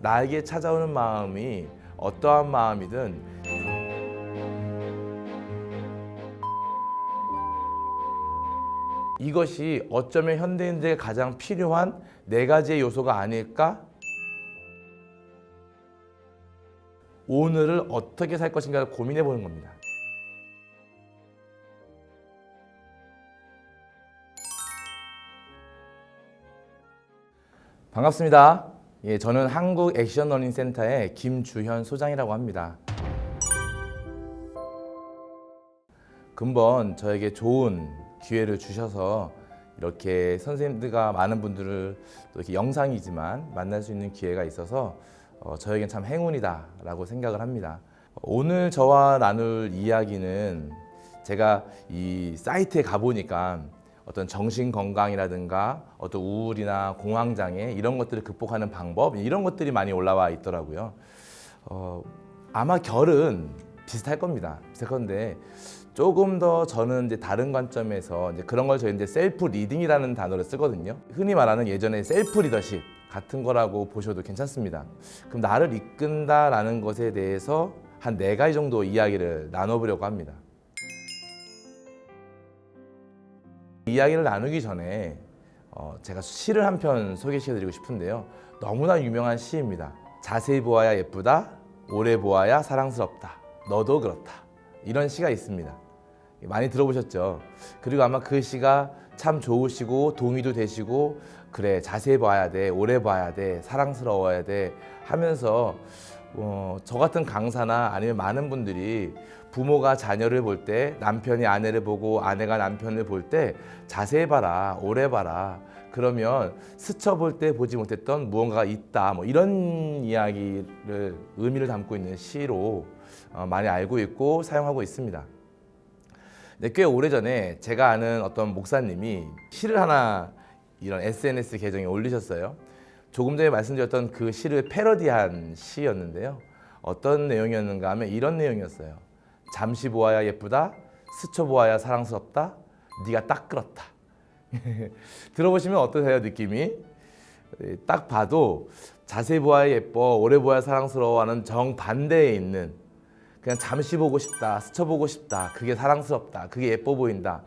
나에게 찾아오는 마음이 어떠한 마음이든 이것이 어쩌면 현대인들에게 가장 필요한 네 가지의 요소가 아닐까? 오늘을 어떻게 살 것인가를 고민해 보는 겁니다. 반갑습니다. 저는 한국 액션러닝센터의 김주현 소장이라고 합니다. 근본 저에게 좋은 기회를 주셔서 이렇게 선생님들과 많은 분들을 또 이렇게 영상이지만 만날 수 있는 기회가 있어서 저에겐 참 행운이다라고 생각을 합니다. 오늘 저와 나눌 이야기는 제가 이 사이트에 가보니까 어떤 정신 건강이라든가 어떤 우울이나 공황장애 이런 것들을 극복하는 방법 이런 것들이 많이 올라와 있더라고요. 아마 결은 비슷할 겁니다. 비슷할 건데 조금 더 저는 이제 다른 관점에서 이제 그런 걸 저희 이제 셀프 리딩이라는 단어를 쓰거든요. 흔히 말하는 예전에 셀프 리더십 같은 거라고 보셔도 괜찮습니다. 그럼 나를 이끈다라는 것에 대해서 한 4가지 정도 이야기를 나눠보려고 합니다. 이야기를 나누기 전에 제가 시를 한 편 소개시켜드리고 싶은데요. 너무나 유명한 시입니다. 자세히 보아야 예쁘다, 오래 보아야 사랑스럽다, 너도 그렇다. 이런 시가 있습니다. 많이 들어보셨죠? 그리고 아마 그 시가 참 좋으시고 동의도 되시고 그래 자세히 봐야 돼, 오래 봐야 돼, 사랑스러워야 돼 하면서 저 같은 강사나 아니면 많은 분들이 부모가 자녀를 볼 때 남편이 아내를 보고 아내가 남편을 볼 때 자세히 봐라, 오래 봐라. 그러면 스쳐볼 때 보지 못했던 무언가가 있다. 뭐 이런 이야기를 의미를 담고 있는 시로 많이 알고 있고 사용하고 있습니다. 근데 꽤 오래전에 제가 아는 어떤 목사님이 시를 하나 이런 SNS 계정에 올리셨어요. 조금 전에 말씀드렸던 그 시를 패러디한 시였는데요. 어떤 내용이었는가 하면 이런 내용이었어요. 잠시 보아야 예쁘다, 스쳐 보아야 사랑스럽다, 네가 딱 그렇다. 들어보시면 어떠세요, 느낌이? 딱 봐도 자세히 보아야 예뻐, 오래 보아야 사랑스러워하는 정반대에 있는 그냥 잠시 보고 싶다, 스쳐보고 싶다, 그게 사랑스럽다, 그게 예뻐 보인다.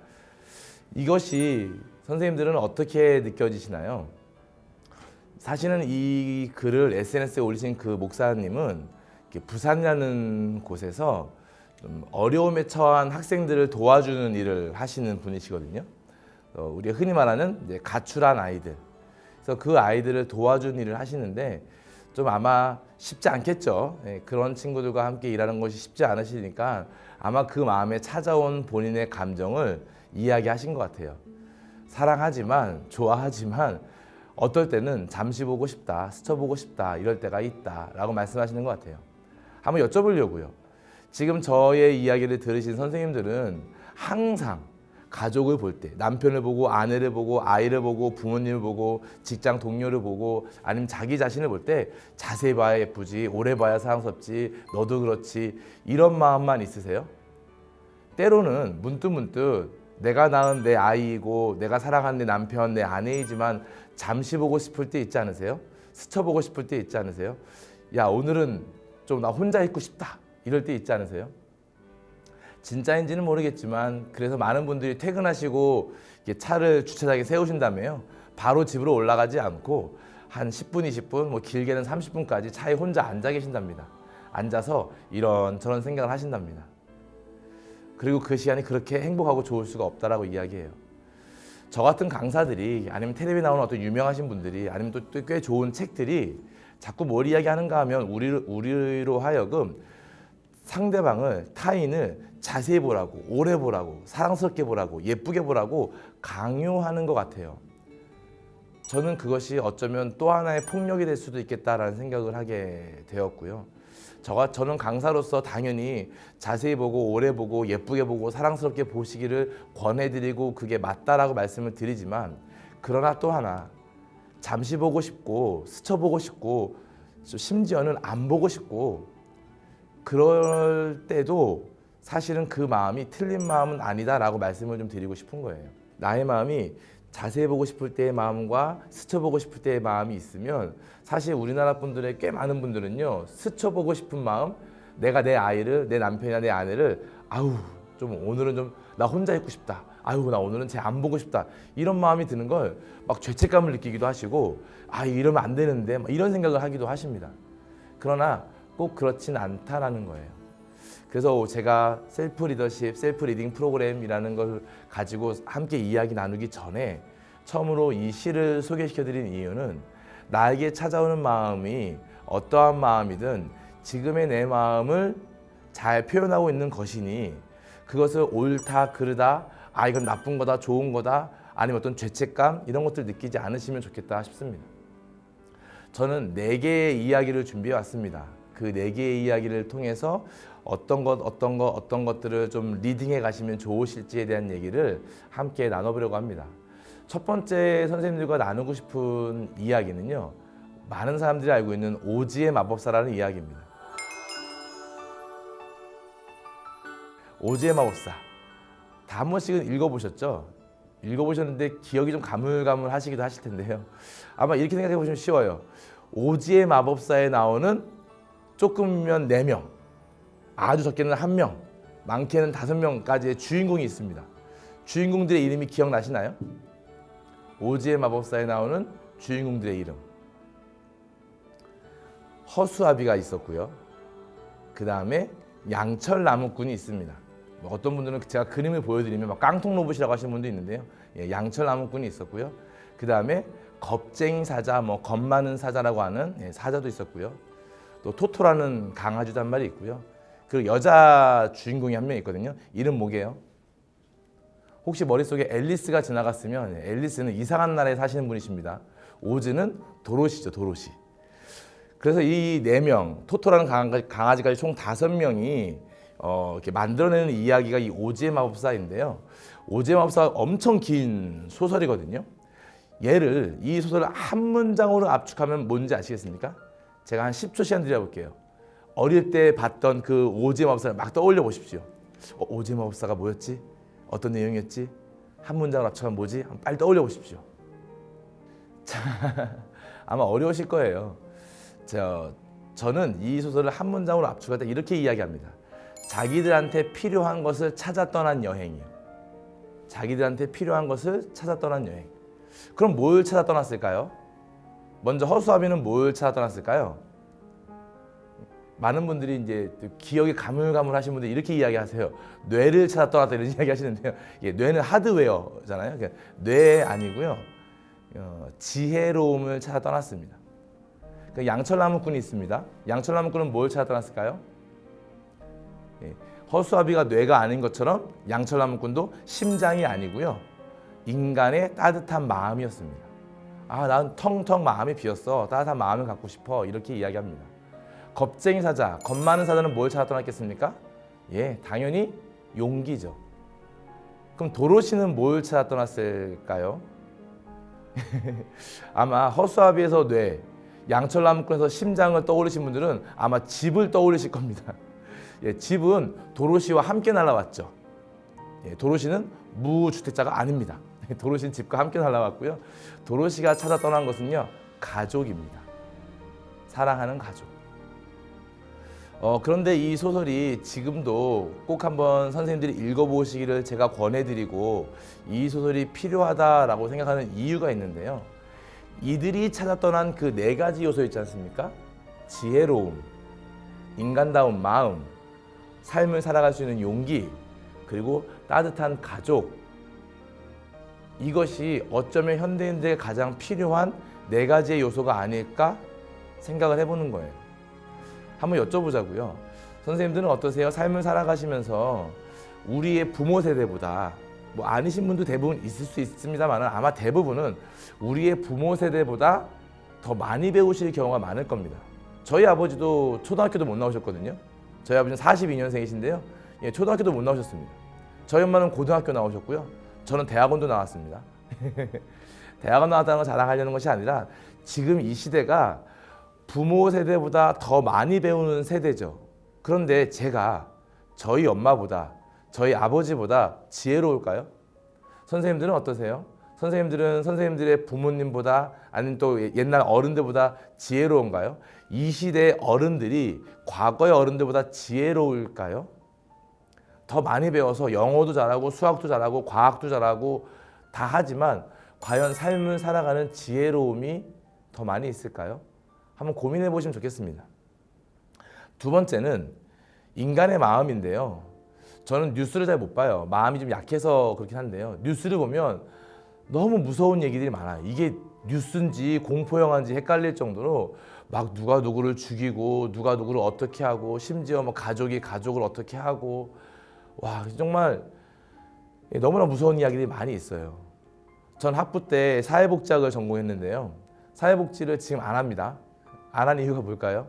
이것이 선생님들은 어떻게 느껴지시나요? 사실은 이 글을 SNS에 올리신 그 목사님은 부산이라는 곳에서 좀 어려움에 처한 학생들을 도와주는 일을 하시는 분이시거든요. 우리가 흔히 말하는 이제 가출한 아이들. 그래서 그 아이들을 도와주는 일을 하시는데 좀 아마 쉽지 않겠죠. 그런 친구들과 함께 일하는 것이 쉽지 않으시니까 아마 그 마음에 찾아온 본인의 감정을 이야기하신 것 같아요. 사랑하지만 좋아하지만 어떨 때는 잠시 보고 싶다, 스쳐보고 싶다 이럴 때가 있다 라고 말씀하시는 것 같아요. 한번 여쭤보려고요. 지금 저의 이야기를 들으신 선생님들은 항상 가족을 볼 때 남편을 보고 아내를 보고 아이를 보고 부모님을 보고 직장 동료를 보고 아니면 자기 자신을 볼 때 자세히 봐야 예쁘지, 오래 봐야 사랑스럽지, 너도 그렇지 이런 마음만 있으세요? 때로는 문득문득 내가 낳은 내 아이이고 내가 사랑하는 내 남편, 내 아내이지만 잠시 보고 싶을 때 있지 않으세요? 스쳐보고 싶을 때 있지 않으세요? 야, 오늘은 좀 나 혼자 있고 싶다 이럴 때 있지 않으세요? 진짜인지는 모르겠지만 그래서 많은 분들이 퇴근하시고 차를 주차장에 세우신다며요. 바로 집으로 올라가지 않고 한 10분, 20분, 뭐 길게는 30분까지 차에 혼자 앉아 계신답니다. 앉아서 이런저런 생각을 하신답니다. 그리고 그 시간이 그렇게 행복하고 좋을 수가 없다라고 이야기해요. 저 같은 강사들이 아니면 텔레비에 나오는 어떤 유명하신 분들이 아니면 또 꽤 좋은 책들이 자꾸 뭘 이야기하는가 하면 우리로 하여금 상대방을, 타인을 자세히 보라고, 오래 보라고, 사랑스럽게 보라고, 예쁘게 보라고 강요하는 것 같아요. 저는 그것이 어쩌면 또 하나의 폭력이 될 수도 있겠다라는 생각을 하게 되었고요. 저는 강사로서 당연히 자세히 보고, 오래 보고, 예쁘게 보고, 사랑스럽게 보시기를 권해드리고 그게 맞다라고 말씀을 드리지만 그러나 또 하나 잠시 보고 싶고, 스쳐보고 싶고, 심지어는 안 보고 싶고 그럴 때도 사실은 그 마음이 틀린 마음은 아니다라고 말씀을 좀 드리고 싶은 거예요. 나의 마음이 자세히 보고 싶을 때의 마음과 스쳐보고 싶을 때의 마음이 있으면 사실 우리나라 분들의 꽤 많은 분들은요, 스쳐보고 싶은 마음, 내가 내 아이를, 내 남편이나 내 아내를 아우 좀 오늘은 좀 나 혼자 있고 싶다, 아유 나 오늘은 쟤 안 보고 싶다, 이런 마음이 드는 걸 막 죄책감을 느끼기도 하시고, 아 이러면 안 되는데 막 이런 생각을 하기도 하십니다. 그러나 꼭 그렇진 않다라는 거예요. 그래서 제가 셀프 리더십, 셀프 리딩 프로그램이라는 걸 가지고 함께 이야기 나누기 전에 처음으로 이 시를 소개시켜 드린 이유는, 나에게 찾아오는 마음이 어떠한 마음이든 지금의 내 마음을 잘 표현하고 있는 것이니 그것을 옳다, 그르다, 아 이건 나쁜 거다, 좋은 거다, 아니면 어떤 죄책감 이런 것들 느끼지 않으시면 좋겠다 싶습니다. 저는 4개의 이야기를 준비해 왔습니다. 그 4개의 이야기를 통해서 어떤 것들을 좀 리딩해 가시면 좋으실지에 대한 얘기를 함께 나눠보려고 합니다. 첫 번째 선생님들과 나누고 싶은 이야기는요, 많은 사람들이 알고 있는 오지의 마법사라는 이야기입니다. 오지의 마법사, 다 한 번씩은 읽어보셨죠? 읽어보셨는데 기억이 좀 가물가물하시기도 하실 텐데요. 아마 이렇게 생각해 보시면 쉬워요. 오지의 마법사에 나오는 조금이면 4명, 아주 적게는 1명, 많게는 5명까지의 주인공이 있습니다. 주인공들의 이름이 기억나시나요? 오지의 마법사에 나오는 주인공들의 이름. 허수아비가 있었고요. 그 다음에 양철나무꾼이 있습니다. 어떤 분들은 제가 그림을 보여드리면 막 깡통 로봇이라고 하시는 분도 있는데요. 예, 양철나무꾼이 있었고요. 그 다음에 겁쟁이 사자, 겁 많은 사자라고 하는 사자도 있었고요. 또 토토라는 강아지도 한 마리 있고요. 그리고 여자 주인공이 한 명 있거든요. 이름 뭐게요? 혹시 머릿속에 앨리스가 지나갔으면, 앨리스는 이상한 나라에 사시는 분이십니다. 오즈는 도로시죠, 도로시. 그래서 이 4명, 토토라는 강아지까지 총 5명이 이렇게 만들어내는 이야기가 이 오지의 마법사인데요. 오지의 마법사가 엄청 긴 소설이거든요. 이 소설을 한 문장으로 압축하면 뭔지 아시겠습니까? 제가 한 10초 시간 드려볼게요. 어릴 때 봤던 그 오지의 마법사를 막 떠올려 보십시오. 오지의 마법사가 뭐였지? 어떤 내용이었지? 한 문장으로 압축하면 뭐지? 빨리 떠올려 보십시오. 자, 아마 어려우실 거예요. 저는 이 소설을 한 문장으로 압축할 때 이렇게 이야기합니다. 자기들한테 필요한 것을 찾아 떠난 여행이요. 자기들한테 필요한 것을 찾아 떠난 여행. 그럼 뭘 찾아 떠났을까요? 먼저 허수아비는 뭘 찾아 떠났을까요? 많은 분들이 이제 기억이 가물가물하신 분들 이렇게 이야기하세요. 뇌를 찾아 떠났다 이런 이야기 하시는데요. 뇌는 하드웨어잖아요. 그러니까 뇌 아니고요. 지혜로움을 찾아 떠났습니다. 양철나무꾼이 있습니다. 양철나무꾼은 뭘 찾아 떠났을까요? 허수아비가 뇌가 아닌 것처럼 양철나무꾼도 심장이 아니고요. 인간의 따뜻한 마음이었습니다. 아, 난 텅텅 마음이 비었어. 따뜻한 마음을 갖고 싶어. 이렇게 이야기합니다. 겁쟁이 사자, 겁 많은 사자는 뭘 찾아 떠났겠습니까? 당연히 용기죠. 그럼 도로시는 뭘 찾아 떠났을까요? 아마 허수아비에서 뇌, 양철나무꾼에서 심장을 떠올리신 분들은 아마 집을 떠올리실 겁니다. 집은 도로시와 함께 날아왔죠. 도로시는 무주택자가 아닙니다. 도로시는 집과 함께 날아왔고요. 도로시가 찾아 떠난 것은요, 가족입니다. 사랑하는 가족. 그런데 이 소설이 지금도 꼭 한번 선생님들이 읽어보시기를 제가 권해드리고, 이 소설이 필요하다라고 생각하는 이유가 있는데요. 이들이 찾아 떠난 그 4가지 요소 있지 않습니까? 지혜로움, 인간다운 마음, 삶을 살아갈 수 있는 용기, 그리고 따뜻한 가족. 이것이 어쩌면 현대인들에게 가장 필요한 4가지의 요소가 아닐까 생각을 해보는 거예요. 한번 여쭤보자고요. 선생님들은 어떠세요? 삶을 살아가시면서 우리의 부모 세대보다, 아니신 분도 대부분 있을 수 있습니다만 아마 대부분은 우리의 부모 세대보다 더 많이 배우실 경우가 많을 겁니다. 저희 아버지도 초등학교도 못 나오셨거든요. 저희 아버지는 42년생이신데요. 초등학교도 못 나오셨습니다. 저희 엄마는 고등학교 나오셨고요. 저는 대학원도 나왔습니다. 대학원 나왔다는 걸 자랑하려는 것이 아니라 지금 이 시대가 부모 세대보다 더 많이 배우는 세대죠. 그런데 제가 저희 엄마보다, 저희 아버지보다 지혜로울까요? 선생님들은 어떠세요? 선생님들은 선생님들의 부모님보다 아니면 또 옛날 어른들보다 지혜로운가요? 이 시대의 어른들이 과거의 어른들보다 지혜로울까요? 더 많이 배워서 영어도 잘하고 수학도 잘하고 과학도 잘하고 다 하지만 과연 삶을 살아가는 지혜로움이 더 많이 있을까요? 한번 고민해 보시면 좋겠습니다. 두 번째는 인간의 마음인데요. 저는 뉴스를 잘 못 봐요. 마음이 좀 약해서 그렇긴 한데요. 뉴스를 보면 너무 무서운 얘기들이 많아요. 이게 뉴스인지 공포영화인지 헷갈릴 정도로 막 누가 누구를 죽이고 누가 누구를 어떻게 하고 심지어 뭐 가족이 가족을 어떻게 하고 와 정말 너무나 무서운 이야기들이 많이 있어요. 전 학부 때 사회복지학을 전공했는데요. 사회복지를 지금 안 합니다. 안 한 이유가 뭘까요?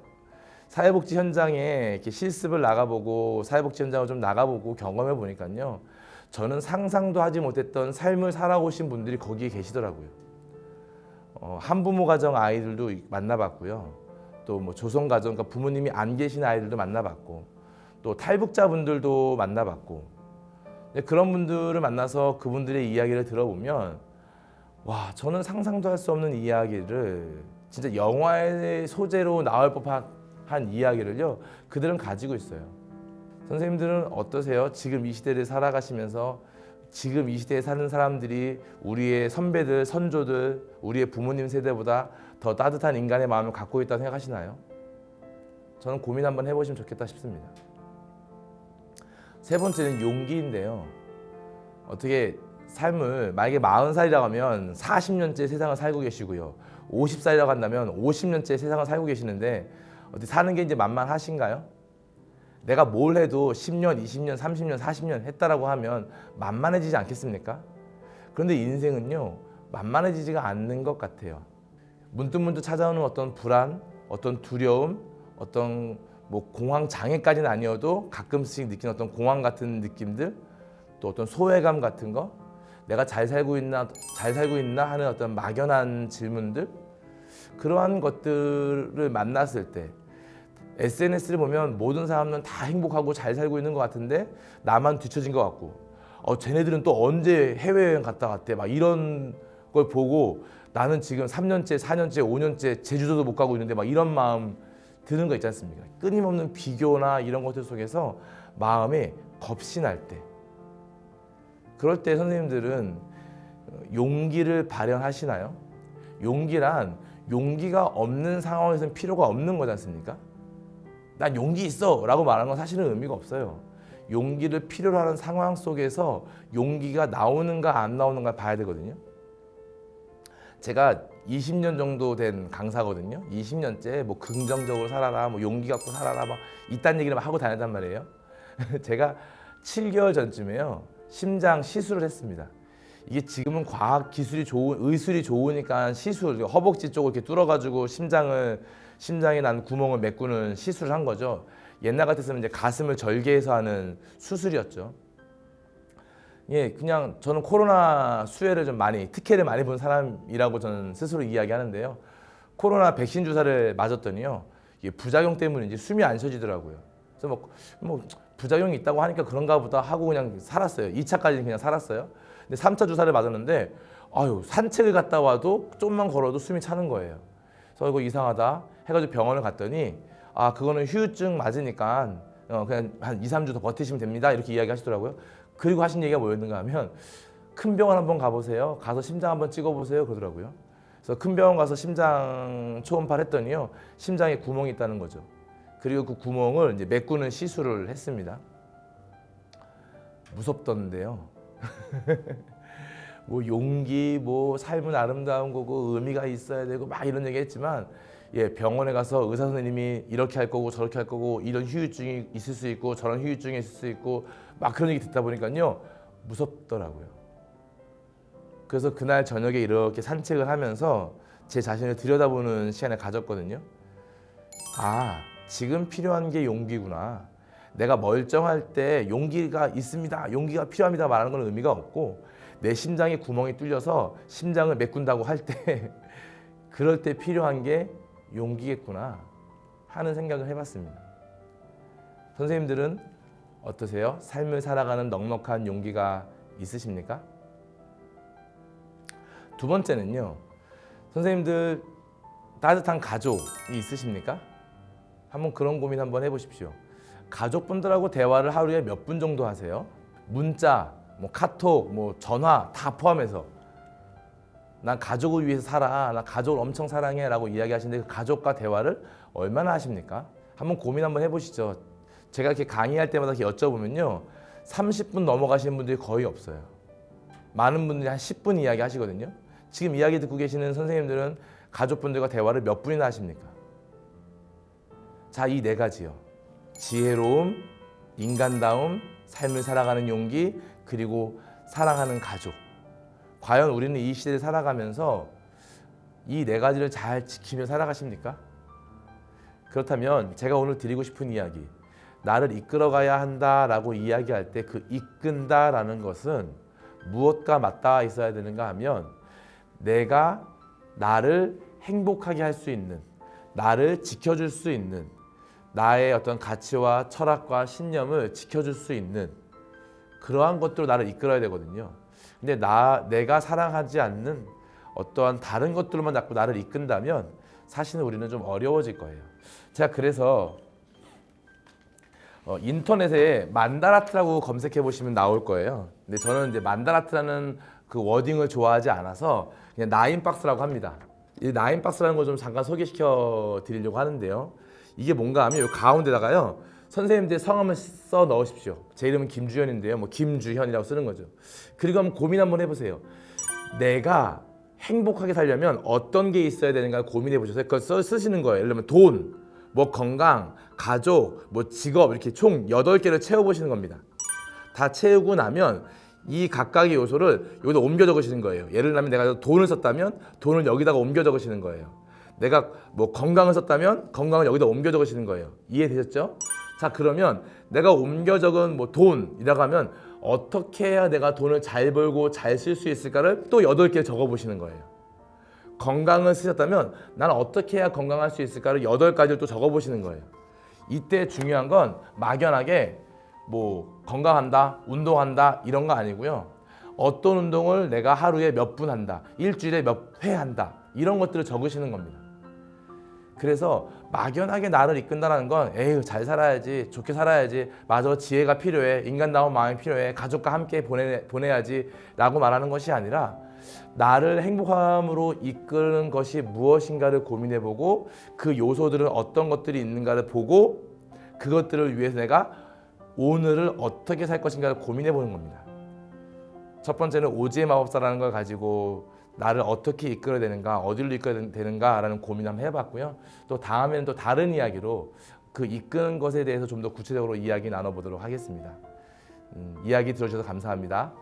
사회복지 현장에 이렇게 실습을 나가보고 사회복지 현장을 좀 나가보고 경험해 보니까요. 저는 상상도 하지 못했던 삶을 살아오신 분들이 거기에 계시더라고요. 한부모 가정 아이들도 만나봤고요. 또 뭐 조성 가정, 그러니까 부모님이 안 계신 아이들도 만나봤고, 또 탈북자분들도 만나봤고, 그런 분들을 만나서 그분들의 이야기를 들어보면 와, 저는 상상도 할 수 없는 이야기를 진짜 영화의 소재로 나올 법한 이야기를요, 그들은 가지고 있어요. 선생님들은 어떠세요? 지금 이 시대를 살아가시면서 지금 이 시대에 사는 사람들이 우리의 선배들, 선조들, 우리의 부모님 세대보다 더 따뜻한 인간의 마음을 갖고 있다고 생각하시나요? 저는 고민 한번 해보시면 좋겠다 싶습니다. 세 번째는 용기인데요. 어떻게 삶을 만약에 40살이라고 하면 40년째 세상을 살고 계시고요. 50살이라고 한다면 50년째 세상을 살고 계시는데 어떻게 사는 게 이제 만만하신가요? 내가 뭘 해도 10년, 20년, 30년, 40년 했다라고 하면 만만해지지 않겠습니까? 그런데 인생은요, 만만해지지가 않는 것 같아요. 문득문득 찾아오는 어떤 불안, 어떤 두려움, 어떤 뭐 공황 장애까지는 아니어도 가끔씩 느끼는 어떤 공황 같은 느낌들, 또 어떤 소외감 같은 거, 내가 잘 살고 있나 하는 어떤 막연한 질문들, 그러한 것들을 만났을 때 SNS를 보면 모든 사람은 다 행복하고 잘 살고 있는 것 같은데 나만 뒤처진 것 같고 쟤네들은 또 언제 해외여행 갔다 왔대 막 이런 걸 보고 나는 지금 3년째, 4년째, 5년째 제주도도 못 가고 있는데 막 이런 마음 드는 거 있지 않습니까? 끊임없는 비교나 이런 것들 속에서 마음이 겁이 날 때, 그럴 때 선생님들은 용기를 발현하시나요? 용기란 용기가 없는 상황에서는 필요가 없는 거지 않습니까? 난 용기 있어 라고 말하는 건 사실은 의미가 없어요. 용기를 필요로 하는 상황 속에서 용기가 나오는가 안 나오는가 봐야 되거든요. 제가 20년 정도 된 강사거든요. 20년째 뭐 긍정적으로 살아라, 뭐 용기 갖고 살아라, 막 이딴 얘기를 막 하고 다녔단 말이에요. 제가 7개월 전쯤에요, 심장 시술을 했습니다. 이게 지금은 과학 기술이 의술이 좋으니까 시술, 허벅지 쪽을 이렇게 뚫어가지고 심장에 난 구멍을 메꾸는 시술을 한 거죠. 옛날 같았으면 이제 가슴을 절개해서 하는 수술이었죠. 예, 그냥 저는 코로나 수혜를 좀 많이, 특혜를 많이 본 사람이라고 저는 스스로 이야기하는데요. 코로나 백신 주사를 맞았더니요, 이게 부작용 때문인지 숨이 안 쉬어지더라고요. 그래서 뭐 부작용이 있다고 하니까 그런가 보다 하고 그냥 살았어요. 2차까지는 그냥 살았어요. 근데 3차 주사를 맞았는데 산책을 갔다 와도 좀만 걸어도 숨이 차는 거예요. 그래서 이거 이상하다 해가지고 병원을 갔더니 그거는 휴유증 맞으니까 그냥 한 2, 3주 더 버티시면 됩니다 이렇게 이야기하시더라고요. 그리고 하신 얘기가 뭐였는가 하면 큰 병원 한번 가보세요. 가서 심장 한번 찍어보세요 그러더라고요. 그래서 큰 병원 가서 심장 초음파를 했더니요, 심장에 구멍이 있다는 거죠. 그리고 그 구멍을 이제 메꾸는 시술을 했습니다. 무섭던데요. 뭐 용기, 뭐 삶은 아름다운 거고 의미가 있어야 되고 막 이런 얘기 했지만, 예, 병원에 가서 의사 선생님이 이렇게 할 거고 저렇게 할 거고 이런 휴유증이 있을 수 있고 저런 휴유증이 있을 수 있고 막 그런 얘기 듣다 보니까요, 무섭더라고요. 그래서 그날 저녁에 이렇게 산책을 하면서 제 자신을 들여다보는 시간을 가졌거든요. 지금 필요한 게 용기구나. 내가 멀쩡할 때 용기가 있습니다, 용기가 필요합니다 말하는 건 의미가 없고, 내 심장에 구멍이 뚫려서 심장을 메꾼다고 할 때 그럴 때 필요한 게 용기겠구나 하는 생각을 해봤습니다. 선생님들은 어떠세요? 삶을 살아가는 넉넉한 용기가 있으십니까? 두 번째는요. 선생님들 따뜻한 가족이 있으십니까? 한번 그런 고민 한번 해보십시오. 가족분들하고 대화를 하루에 몇 분 정도 하세요? 문자, 뭐 카톡, 뭐 전화 다 포함해서 난 가족을 위해서 살아, 나 가족을 엄청 사랑해 라고 이야기하시는데 그 가족과 대화를 얼마나 하십니까? 한번 고민 한번 해보시죠. 제가 이렇게 강의할 때마다 이렇게 여쭤보면요, 30분 넘어가시는 분들이 거의 없어요. 많은 분들이 한 10분 이야기 하시거든요. 지금 이야기 듣고 계시는 선생님들은 가족분들과 대화를 몇 분이나 하십니까? 자, 이 네 가지요. 지혜로움, 인간다움, 삶을 살아가는 용기, 그리고 사랑하는 가족. 과연 우리는 이 시대를 살아가면서 이 네 가지를 잘 지키며 살아가십니까? 그렇다면 제가 오늘 드리고 싶은 이야기, 나를 이끌어가야 한다라고 이야기할 때 그 이끈다라는 것은 무엇과 맞닿아 있어야 되는가 하면 내가 나를 행복하게 할 수 있는, 나를 지켜줄 수 있는, 나의 어떤 가치와 철학과 신념을 지켜줄 수 있는 그러한 것들로 나를 이끌어야 되거든요. 근데 내가 사랑하지 않는 어떠한 다른 것들로만 자꾸 나를 이끈다면 사실은 우리는 좀 어려워질 거예요. 제가 그래서 인터넷에 만다라트라고 검색해 보시면 나올 거예요. 근데 저는 이제 만다라트라는 그 워딩을 좋아하지 않아서 그냥 나인박스라고 합니다. 이 나인박스라는 걸 좀 잠깐 소개시켜 드리려고 하는데요. 이게 뭔가 하면 이 가운데다가요, 선생님들 성함을 써 넣으십시오. 제 이름은 김주현인데요, 뭐 김주현이라고 쓰는 거죠. 그리고 한번 고민 한번 해보세요. 내가 행복하게 살려면 어떤 게 있어야 되는가 고민해 보셔서 그걸 쓰시는 거예요. 예를 들면 돈, 뭐 건강, 가족, 뭐 직업 이렇게 총 8개를 채워보시는 겁니다. 다 채우고 나면 이 각각의 요소를 여기다 옮겨 적으시는 거예요. 예를 들면 내가 돈을 썼다면 돈을 여기다가 옮겨 적으시는 거예요. 내가 뭐 건강을 썼다면 건강을 여기다 옮겨 적으시는 거예요. 이해되셨죠? 자, 그러면 내가 옮겨 적은 뭐 돈이라고 하면 어떻게 해야 내가 돈을 잘 벌고 잘 쓸 수 있을까를 또 8개 적어보시는 거예요. 건강을 쓰셨다면 나는 어떻게 해야 건강할 수 있을까를 8가지를 또 적어보시는 거예요. 이때 중요한 건 막연하게 뭐 건강한다, 운동한다 이런 거 아니고요. 어떤 운동을 내가 하루에 몇 분 한다, 일주일에 몇 회 한다 이런 것들을 적으시는 겁니다. 그래서 막연하게 나를 이끈다는 건 에휴 잘 살아야지, 좋게 살아야지, 맞아 지혜가 필요해, 인간다운 마음이 필요해, 가족과 함께 보내야지 라고 말하는 것이 아니라 나를 행복함으로 이끄는 것이 무엇인가를 고민해보고 그 요소들은 어떤 것들이 있는가를 보고 그것들을 위해서 내가 오늘을 어떻게 살 것인가를 고민해보는 겁니다. 첫 번째는 오지의 마법사라는 걸 가지고 나를 어떻게 이끌어야 되는가, 어디로 이끌어야 되는가라는 고민 한번 해봤고요. 또 다음에는 또 다른 이야기로 그 이끄는 것에 대해서 좀 더 구체적으로 이야기 나눠보도록 하겠습니다. 이야기 들어주셔서 감사합니다.